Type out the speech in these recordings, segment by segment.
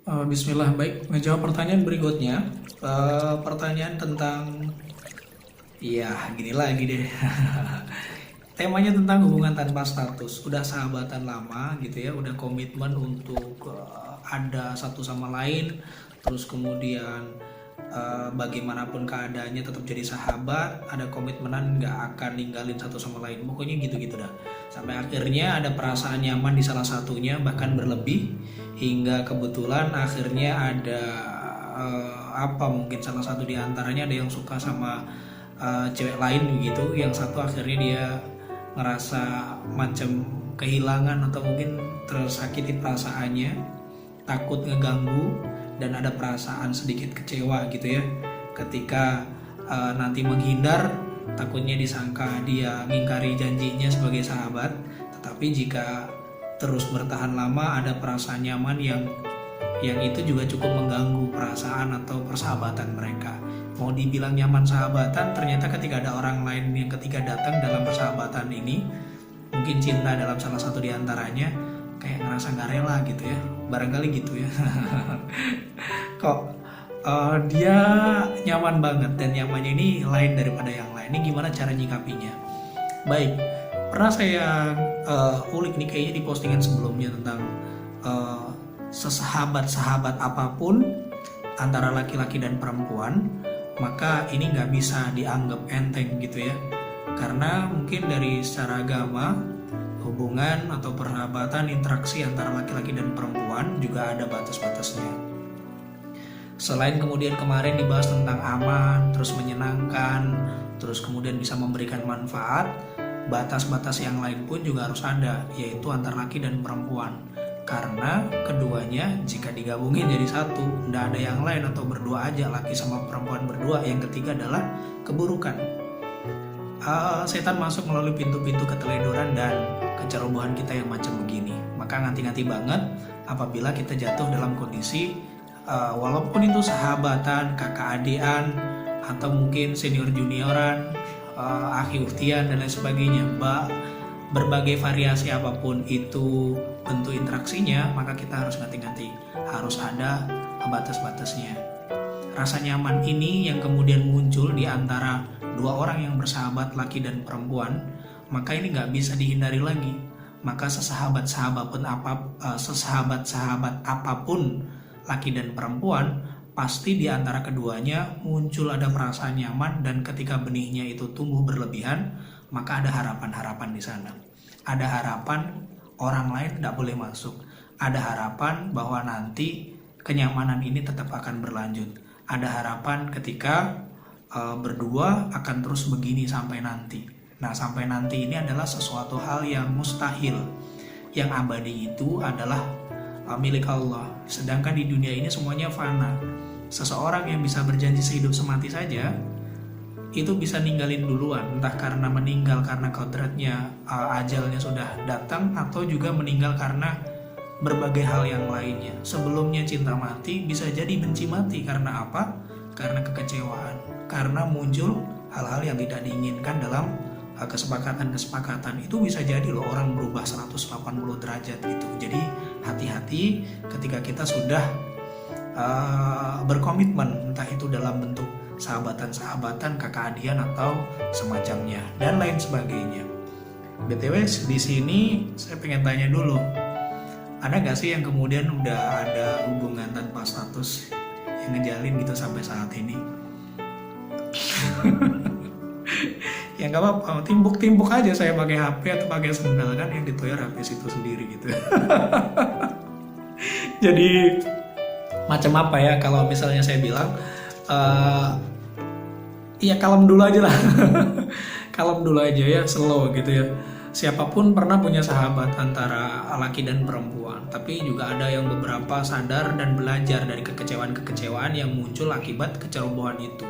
Bismillah, baik. Ngejawab pertanyaan berikutnya. Pertanyaan tentang, ya gini lagi deh. Temanya tentang hubungan tanpa status. Udah sahabatan lama gitu ya, udah komitmen untuk ada satu sama lain. Terus kemudian bagaimanapun keadaannya tetap jadi sahabat. Ada komitmenan nggak akan ninggalin satu sama lain. Pokoknya gitu-gitu dah. Sampai akhirnya ada perasaan nyaman di salah satunya, bahkan berlebih. Hingga kebetulan akhirnya ada mungkin salah satu di antaranya ada yang suka sama cewek lain gitu, yang satu akhirnya dia ngerasa macam kehilangan atau mungkin tersakiti perasaannya, takut ngeganggu, dan ada perasaan sedikit kecewa gitu ya ketika nanti menghindar, takutnya disangka dia ngingkari janjinya sebagai sahabat. Tetapi jika terus bertahan lama, ada perasaan nyaman yang itu juga cukup mengganggu perasaan atau persahabatan mereka. Mau dibilang nyaman sahabatan, ternyata ketika ada orang lain yang ketiga datang dalam persahabatan ini, mungkin cinta dalam salah satu di antaranya, kayak ngerasa gak rela gitu ya, barangkali gitu ya. Kok dia nyaman banget, dan nyamannya ini lain daripada yang lain. Ini gimana cara nyikapinya? Baik, pernah saya ulik nih kayaknya di postingan sebelumnya tentang sesahabat-sahabat apapun antara laki-laki dan perempuan, maka ini nggak bisa dianggap enteng gitu ya, karena mungkin dari secara agama hubungan atau persahabatan, interaksi antara laki-laki dan perempuan juga ada batas-batasnya. Selain kemudian kemarin dibahas tentang aman, terus menyenangkan, terus kemudian bisa memberikan manfaat, batas-batas yang lain pun juga harus ada, yaitu antara laki dan perempuan. Karena keduanya jika digabungin jadi satu, tidak ada yang lain, atau berdua aja, laki sama perempuan berdua, yang ketiga adalah keburukan. Setan masuk melalui pintu-pintu keteledoran dan kecerobohan kita yang macam begini. Maka nganti-nganti banget apabila kita jatuh dalam kondisi walaupun itu sahabatan, kakak adean, atau mungkin senior junioran, akhi ukhtian dan lain sebagainya, berbagai variasi apapun itu bentuk interaksinya, maka kita harus ganti-ganti, harus ada batas-batasnya. Rasa nyaman ini yang kemudian muncul di antara dua orang yang bersahabat, laki dan perempuan, maka ini nggak bisa dihindari lagi. Maka sesahabat-sahabat apapun laki dan perempuan, pasti di antara keduanya muncul ada perasaan nyaman, dan ketika benihnya itu tumbuh berlebihan, maka ada harapan-harapan di sana. Ada harapan orang lain tidak boleh masuk. Ada harapan bahwa nanti kenyamanan ini tetap akan berlanjut. Ada harapan ketika berdua akan terus begini sampai nanti. Nah, sampai nanti ini adalah sesuatu hal yang mustahil. Yang abadi itu adalah milik Allah. Sedangkan di dunia ini semuanya fana. Seseorang yang bisa berjanji sehidup semati saja itu bisa ninggalin duluan, entah karena meninggal karena kodratnya ajalnya sudah datang, atau juga meninggal karena berbagai hal yang lainnya. Sebelumnya cinta mati, bisa jadi benci mati. Karena apa? Karena kekecewaan, karena muncul hal-hal yang tidak diinginkan dalam kesepakatan-kesepakatan. Itu bisa jadi loh orang berubah 180 derajat gitu. Jadi hati-hati ketika kita sudah berkomitmen, entah itu dalam bentuk sahabatan-sahabatan, kakak adian atau semacamnya dan lain sebagainya. BTW di sini saya pengen tanya dulu, ada gak sih yang kemudian udah ada hubungan tanpa status yang ngejalin gitu sampai saat ini? Ya nggak apa-apa, timbuk-timbuk aja saya pakai HP atau pakai sendal, kan yang ditoyor HP situ sendiri gitu. Jadi macam apa ya kalau misalnya saya bilang ya kalem dulu aja lah. Kalem dulu aja ya, slow gitu ya. Siapapun pernah punya sahabat antara laki dan perempuan, tapi juga ada yang beberapa sadar dan belajar dari kekecewaan-kekecewaan yang muncul akibat kecerobohan itu.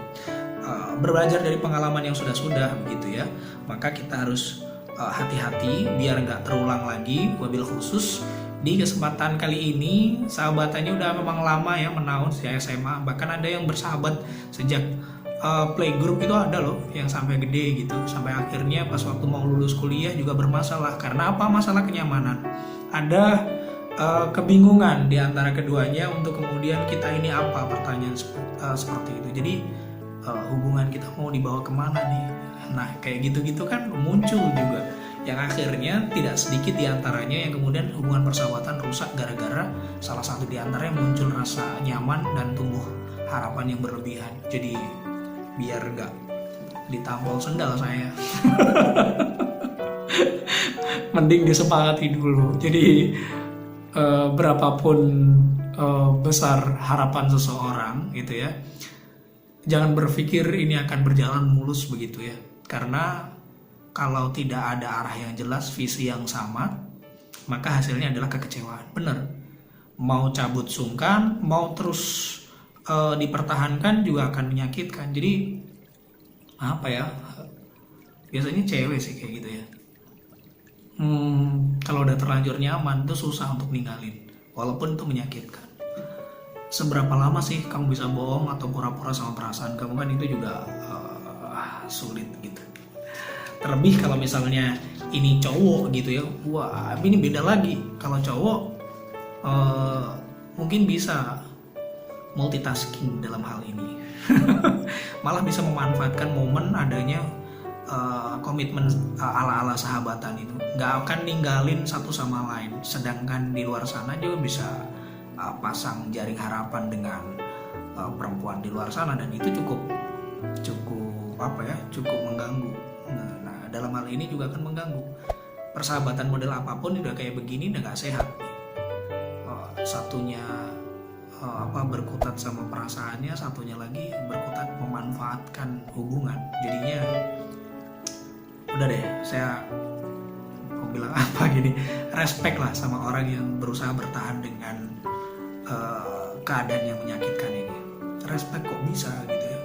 Belajar dari pengalaman yang sudah-sudah begitu ya. Maka kita harus hati-hati biar nggak terulang lagi. Wabil khusus di kesempatan kali ini sahabatannya udah memang lama ya, menaun sejak SMA. Bahkan ada yang bersahabat sejak playgroup itu ada loh yang sampai gede gitu, sampai akhirnya pas waktu mau lulus kuliah juga bermasalah. Karena apa? Masalah kenyamanan. Ada kebingungan di antara keduanya untuk kemudian kita ini apa, pertanyaan seperti itu. Jadi hubungan kita mau dibawa kemana nih? Nah kayak gitu-gitu kan muncul juga, yang akhirnya tidak sedikit di antaranya yang kemudian hubungan persahabatan rusak gara-gara salah satu di antaranya muncul rasa nyaman dan tumbuh harapan yang berlebihan. Jadi biar nggak ditampol sendal saya mending disepakati dulu. Jadi berapapun besar harapan seseorang gitu ya, jangan berpikir ini akan berjalan mulus begitu ya, karena kalau tidak ada arah yang jelas, visi yang sama, maka hasilnya adalah kekecewaan. Bener, mau cabut sungkan, mau terus dipertahankan juga akan menyakitkan. Jadi apa ya, biasanya cewek sih kayak gitu ya, kalau udah terlanjur nyaman tuh susah untuk ninggalin, walaupun itu menyakitkan. Seberapa lama sih kamu bisa bohong atau pura-pura sama perasaan kamu, kan itu juga sulit gitu. Terlebih kalau misalnya ini cowok gitu ya, wah ini beda lagi. Kalau cowok mungkin bisa multitasking dalam hal ini malah bisa memanfaatkan momen adanya komitmen ala-ala sahabatan itu, nggak akan ninggalin satu sama lain. Sedangkan di luar sana juga bisa pasang jaring harapan dengan perempuan di luar sana, dan itu cukup mengganggu. Nah dalam hal ini juga akan mengganggu persahabatan model apapun. Udah kayak begini udah nggak sehat. Satunya berkutat sama perasaannya, satunya lagi berkutat memanfaatkan hubungan. Jadinya udah deh, saya mau bilang apa gini, respect lah sama orang yang berusaha bertahan dengan keadaan yang menyakitkan ini. Respect kok bisa gitu ya.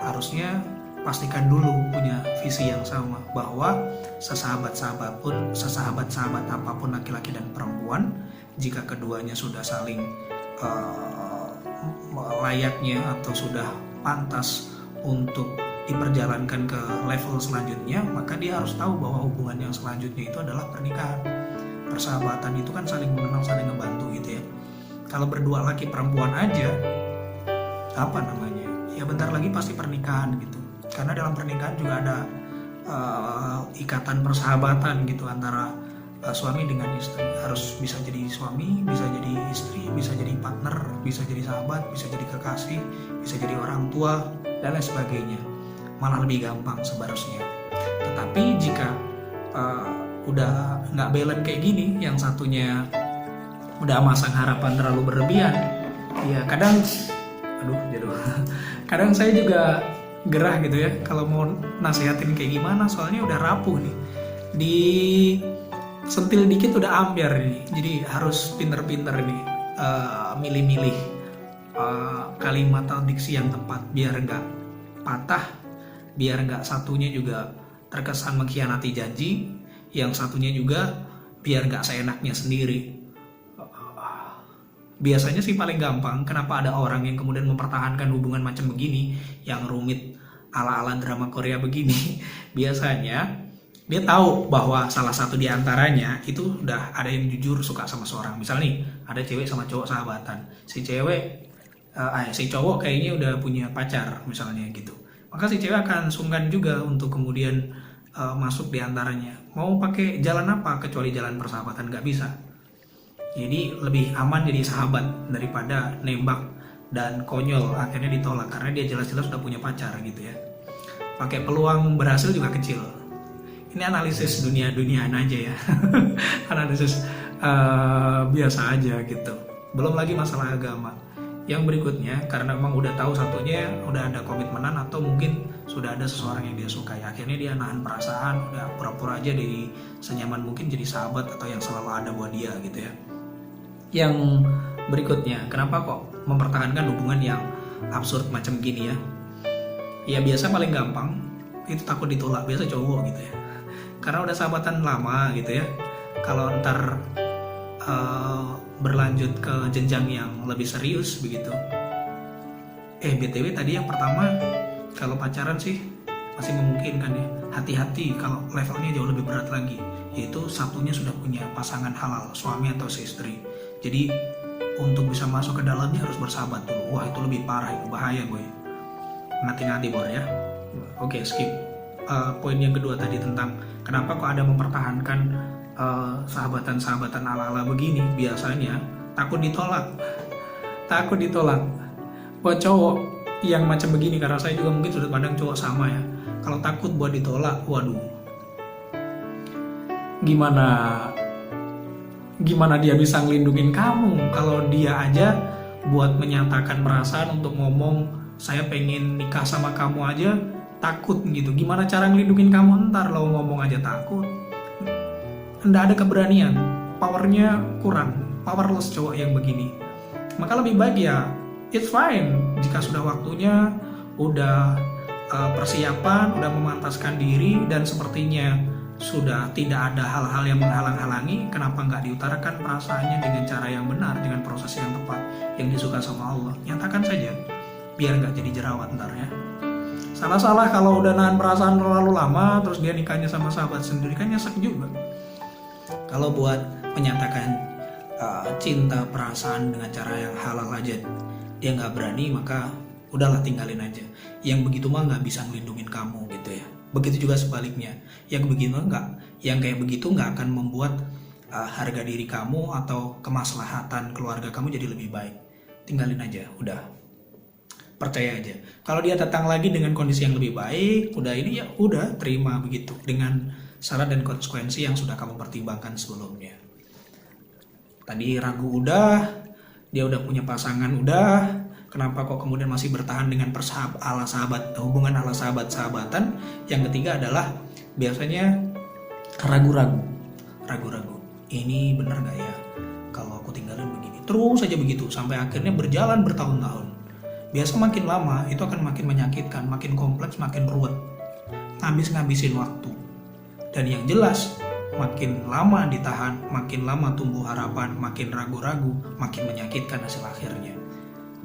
Harusnya pastikan dulu punya visi yang sama, bahwa sesahabat-sahabat apapun laki-laki dan perempuan, jika keduanya sudah saling layaknya atau sudah pantas untuk diperjalankan ke level selanjutnya, maka dia harus tahu bahwa hubungan yang selanjutnya itu adalah pernikahan. Persahabatan itu kan saling mengenal, saling ngebantu gitu ya. Kalau berdua laki perempuan aja, ya bentar lagi pasti pernikahan gitu. Karena dalam pernikahan juga ada ikatan persahabatan gitu antara suami dengan istri. Harus bisa jadi suami, bisa jadi istri, bisa jadi partner, bisa jadi sahabat, bisa jadi kekasih, bisa jadi orang tua, dan lain sebagainya. Malah lebih gampang seharusnya. Tetapi jika udah nggak balance kayak gini, yang satunya udah masang harapan terlalu berlebihan, ya kadang kadang saya juga gerah gitu ya kalau mau nasihatin kayak gimana, soalnya udah rapuh nih, di sentil dikit udah ambiar nih. Jadi harus pinter-pinter nih milih-milih kalimat atau diksi yang tepat, biar nggak patah, biar nggak satunya juga terkesan mengkhianati janji, yang satunya juga biar nggak seenaknya sendiri. Biasanya sih paling gampang, kenapa ada orang yang kemudian mempertahankan hubungan macam begini, yang rumit ala-ala drama Korea begini, biasanya dia tahu bahwa salah satu di antaranya itu udah ada yang jujur suka sama seorang. Misal nih, ada cewek sama cowok sahabatan, si cowok kayaknya udah punya pacar misalnya gitu, maka si cewek akan sungkan juga untuk kemudian masuk di antaranya. Mau pakai jalan apa kecuali jalan persahabatan? Nggak bisa. Jadi lebih aman jadi sahabat daripada nembak dan konyol akhirnya ditolak karena dia jelas-jelas udah punya pacar gitu ya. Pakai peluang berhasil juga kecil. Ini analisis dunia-duniaan aja ya. Analisis biasa aja gitu. Belum lagi masalah agama. Yang berikutnya, karena memang udah tahu satunya udah ada komitmenan atau mungkin sudah ada seseorang yang dia sukai, akhirnya dia nahan perasaan, udah pura-pura aja dari senyaman mungkin jadi sahabat atau yang selalu ada buat dia gitu ya. Yang berikutnya, kenapa kok mempertahankan hubungan yang absurd macam gini ya? Ya biasa paling gampang itu takut ditolak, biasa cowok gitu ya. Karena udah sahabatan lama gitu ya. Kalau ntar berlanjut ke jenjang yang lebih serius begitu. BTW tadi yang pertama, kalau pacaran sih masih memungkinkan ya. Hati-hati kalau levelnya jauh lebih berat lagi, yaitu satunya sudah punya pasangan halal, suami atau istri. Jadi untuk bisa masuk ke dalamnya harus bersahabat dulu. Wah, itu lebih parah, itu bahaya boy. Nanti Bor ya. Oke, skip. Poin yang kedua tadi tentang kenapa kok ada mempertahankan sahabatan-sahabatan ala-ala begini. Biasanya takut ditolak. Takut ditolak. Buat cowok yang macam begini, karena saya juga mungkin sudut pandang cowok sama ya. Kalau takut buat ditolak, waduh. Gimana dia bisa ngelindungin kamu kalau dia aja buat menyatakan perasaan untuk ngomong saya pengen nikah sama kamu aja takut gitu. Gimana cara ngelindungin kamu ntar lo ngomong aja takut? Nggak ada keberanian, powernya kurang, powerless cowok yang begini. Maka lebih baik ya it's fine jika sudah waktunya, udah persiapan, udah memantaskan diri dan sepertinya sudah tidak ada hal-hal yang menghalang-halangi, kenapa nggak diutarakan perasaannya dengan cara yang benar, dengan proses yang tepat, yang disuka sama Allah. Nyatakan saja, biar nggak jadi jerawat ntar ya. Salah-salah kalau udah nahan perasaan terlalu lama, terus dia nikahnya sama sahabat sendiri, kan nyesek juga. Kalau buat menyatakan cinta, perasaan dengan cara yang halal aja, dia nggak berani, maka udahlah tinggalin aja. Yang begitu mah nggak bisa ngelindungin kamu gitu ya. Begitu juga sebaliknya, yang kayak begitu nggak akan membuat harga diri kamu atau kemaslahatan keluarga kamu jadi lebih baik. Tinggalin aja, udah, percaya aja. Kalau dia datang lagi dengan kondisi yang lebih baik, udah ini ya udah terima begitu dengan syarat dan konsekuensi yang sudah kamu pertimbangkan sebelumnya. Tadi ragu udah, dia udah punya pasangan udah. Kenapa kok kemudian masih bertahan dengan hubungan ala sahabat-sahabatan? Yang ketiga adalah biasanya ragu-ragu. Ini benar nggak ya? Kalau aku tinggalin begini, terus saja begitu sampai akhirnya berjalan bertahun-tahun. Biasa makin lama itu akan makin menyakitkan, makin kompleks, makin ruwet, ngabisin waktu. Dan yang jelas makin lama ditahan, makin lama tumbuh harapan, makin ragu-ragu, makin menyakitkan hasil akhirnya.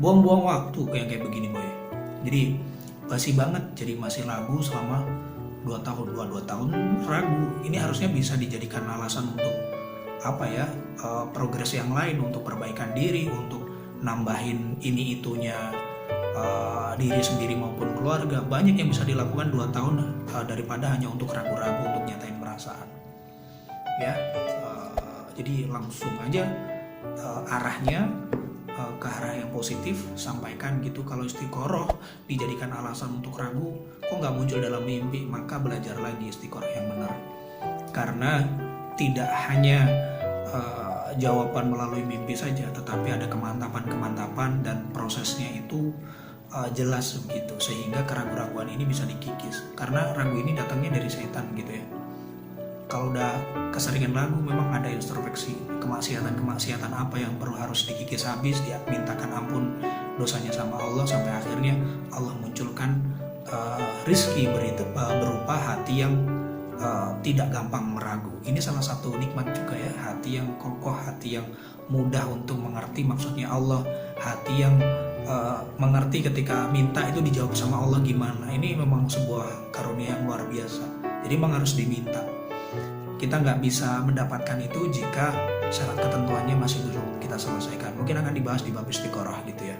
Buang-buang waktu kayak begini boy. Jadi basi banget jadi masih ragu selama 2 tahun ragu. Ini harusnya bisa dijadikan alasan untuk progres yang lain, untuk perbaikan diri, untuk nambahin ini itunya diri sendiri maupun keluarga. Banyak yang bisa dilakukan 2 tahun daripada hanya untuk ragu-ragu untuk nyatain perasaan ya. Jadi langsung aja arahnya ke arah yang positif, sampaikan gitu. Kalau istiqoroh dijadikan alasan untuk ragu, kok nggak muncul dalam mimpi, maka belajar lagi istiqoroh yang benar. Karena tidak hanya jawaban melalui mimpi saja, tetapi ada kemantapan dan prosesnya itu jelas begitu, sehingga keraguan-raguan ini bisa dikikis. Karena ragu ini datangnya dari setan gitu ya. Kalau udah keseringan ragu, memang ada introspeksi, kemaksiatan apa yang harus dikikis habis, dia mintakan ampun dosanya sama Allah, sampai akhirnya Allah munculkan rizki berupa hati yang tidak gampang meragu. Ini salah satu nikmat juga ya, hati yang kokoh, hati yang mudah untuk mengerti maksudnya Allah, hati yang mengerti ketika minta itu dijawab sama Allah gimana. Ini memang sebuah karunia yang luar biasa. Jadi memang harus diminta. Kita nggak bisa mendapatkan itu jika syarat ketentuannya masih belum kita selesaikan. Mungkin akan dibahas di bab istiqoroh gitu ya.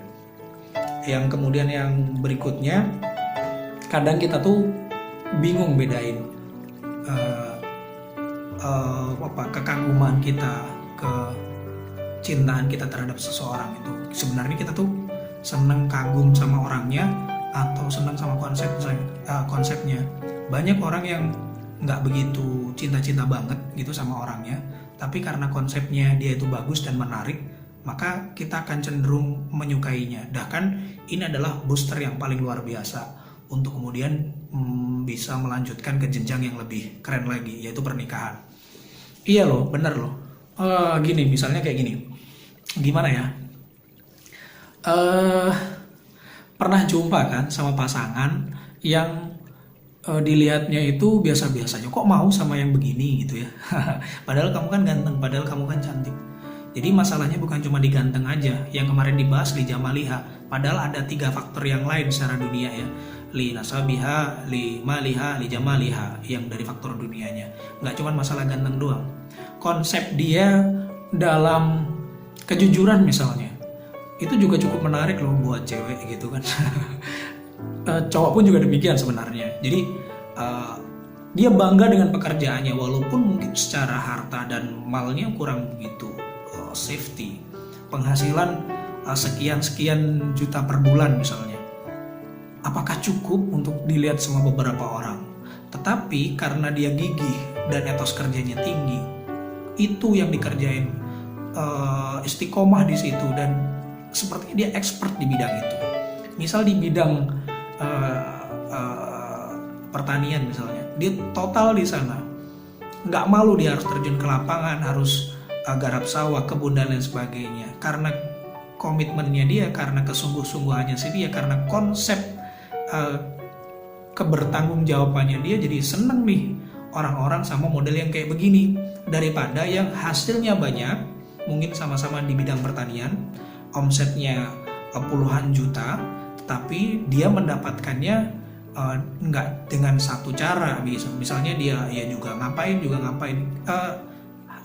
Yang kemudian yang berikutnya, kadang kita tuh bingung bedain kekaguman kita, kecintaan kita terhadap seseorang itu. Sebenarnya kita tuh seneng kagum sama orangnya atau seneng sama konsepnya. Banyak orang yang nggak begitu cinta-cinta banget gitu sama orangnya, tapi karena konsepnya dia itu bagus dan menarik, maka kita akan cenderung menyukainya. Bahkan ini adalah booster yang paling luar biasa untuk kemudian bisa melanjutkan ke jenjang yang lebih keren lagi, yaitu pernikahan. Iya loh, bener loh. Gini, misalnya kayak gini. Gimana ya? Pernah jumpa kan sama pasangan yang dilihatnya itu biasa-biasa aja, kok mau sama yang begini gitu ya. Padahal kamu kan ganteng, padahal kamu kan cantik. Jadi masalahnya bukan cuma di ganteng aja, yang kemarin dibahas li jamaliha, padahal ada 3 faktor yang lain secara dunia ya. Li nasabiha, li maliha, li jamaliha, yang dari faktor dunianya. Nggak cuma masalah ganteng doang. Konsep dia dalam Kejujuran misalnya, itu juga cukup menarik loh buat cewek gitu kan. Cowok pun juga demikian sebenarnya. Jadi dia bangga dengan pekerjaannya walaupun mungkin secara harta dan malnya kurang begitu safety. Penghasilan sekian juta per bulan misalnya. Apakah cukup untuk dilihat sama beberapa orang? Tetapi karena dia gigih dan etos kerjanya tinggi, itu yang dikerjain, istiqomah di situ, dan sepertinya dia expert di bidang itu. Misal di bidang pertanian misalnya, dia total di sana, nggak malu dia harus terjun ke lapangan, harus garap sawah, kebun dan lain sebagainya, karena komitmennya dia, karena kesungguh-sungguhannya sih dia, karena konsep kebertanggungjawabannya dia. Jadi seneng nih orang-orang sama model yang kayak begini, daripada yang hasilnya banyak, mungkin sama-sama di bidang pertanian, omsetnya puluhan juta, tapi dia mendapatkannya nggak dengan satu cara. Misalnya dia ya juga ngapain,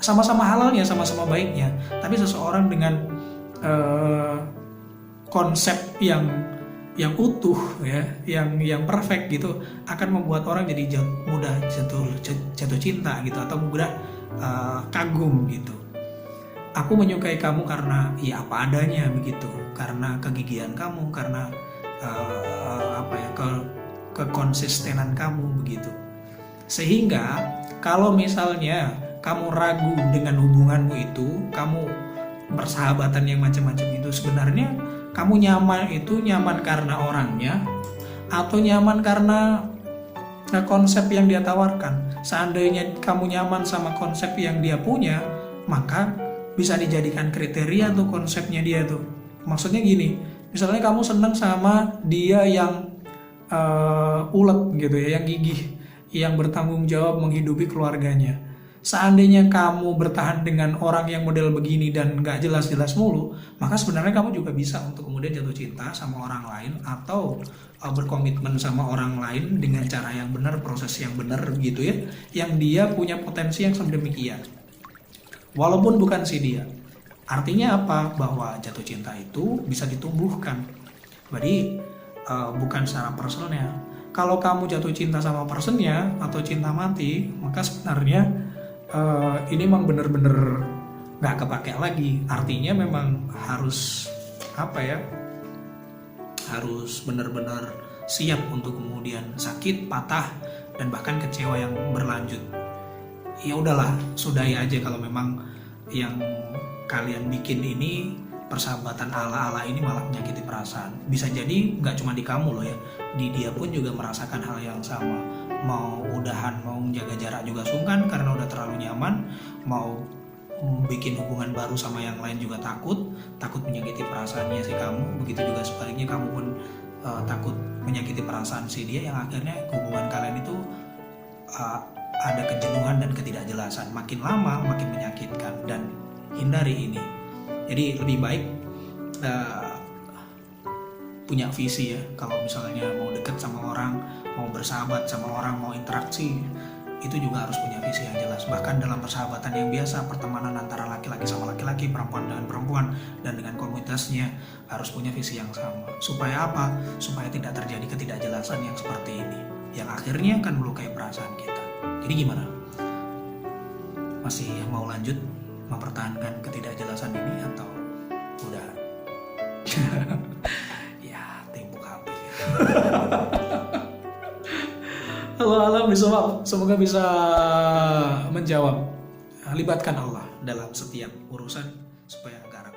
sama-sama halalnya, sama-sama baiknya, tapi seseorang dengan konsep yang utuh ya, yang perfect gitu, akan membuat orang jadi mudah jatuh cinta gitu, atau mudah kagum gitu. Aku menyukai kamu karena ya apa adanya begitu, karena kegigihan kamu, karena kekonsistenan kamu begitu. Sehingga kalau misalnya kamu ragu dengan hubunganmu itu, kamu persahabatan yang macam-macam itu, sebenarnya kamu nyaman karena orangnya, atau nyaman karena konsep yang dia tawarkan. Seandainya kamu nyaman sama konsep yang dia punya, maka bisa dijadikan kriteria tuh konsepnya dia tuh. Maksudnya gini, misalnya kamu seneng sama dia yang ulet gitu ya, yang gigih, yang bertanggung jawab menghidupi keluarganya. Seandainya kamu bertahan dengan orang yang model begini dan gak jelas-jelas mulu, maka sebenarnya kamu juga bisa untuk kemudian jatuh cinta sama orang lain, atau berkomitmen sama orang lain dengan cara yang benar, proses yang benar gitu ya, yang dia punya potensi yang sedemikian, walaupun bukan si dia. Artinya apa? Bahwa jatuh cinta itu bisa ditumbuhkan. Jadi bukan secara personnya. Kalau kamu jatuh cinta sama personnya atau cinta mati, maka sebenarnya ini memang bener-bener nggak kepake lagi. Artinya memang harus harus bener-bener siap untuk kemudian sakit, patah, dan bahkan kecewa yang berlanjut. Ya udahlah, sudahi aja kalau memang yang kalian bikin ini, persahabatan ala-ala ini malah menyakiti perasaan. Bisa jadi nggak cuma di kamu loh ya, di dia pun juga merasakan hal yang sama. Mau udahan, mau menjaga jarak juga sungkan karena udah terlalu nyaman. Mau bikin hubungan baru sama yang lain juga takut menyakiti perasaannya si kamu. Begitu juga sebaliknya, kamu pun takut menyakiti perasaan si dia, yang akhirnya hubungan kalian itu ada kejenuhan dan ketidakjelasan. Makin lama makin menyakitkan, dan hindari ini. Jadi lebih baik punya visi ya. Kalau misalnya mau deket sama orang, mau bersahabat sama orang, mau interaksi, itu juga harus punya visi yang jelas. Bahkan dalam persahabatan yang biasa, pertemanan antara laki-laki sama laki-laki, perempuan dengan perempuan, dan dengan komunitasnya, harus punya visi yang sama. Supaya apa? Supaya tidak terjadi ketidakjelasan yang seperti ini, yang akhirnya akan melukai perasaan kita. Jadi gimana? Masih mau lanjut mempertahankan ketidakjelasan ini atau udah ya timpuk HP? Halo alam bisawab, semoga bisa menjawab. Libatkan Allah dalam setiap urusan supaya agar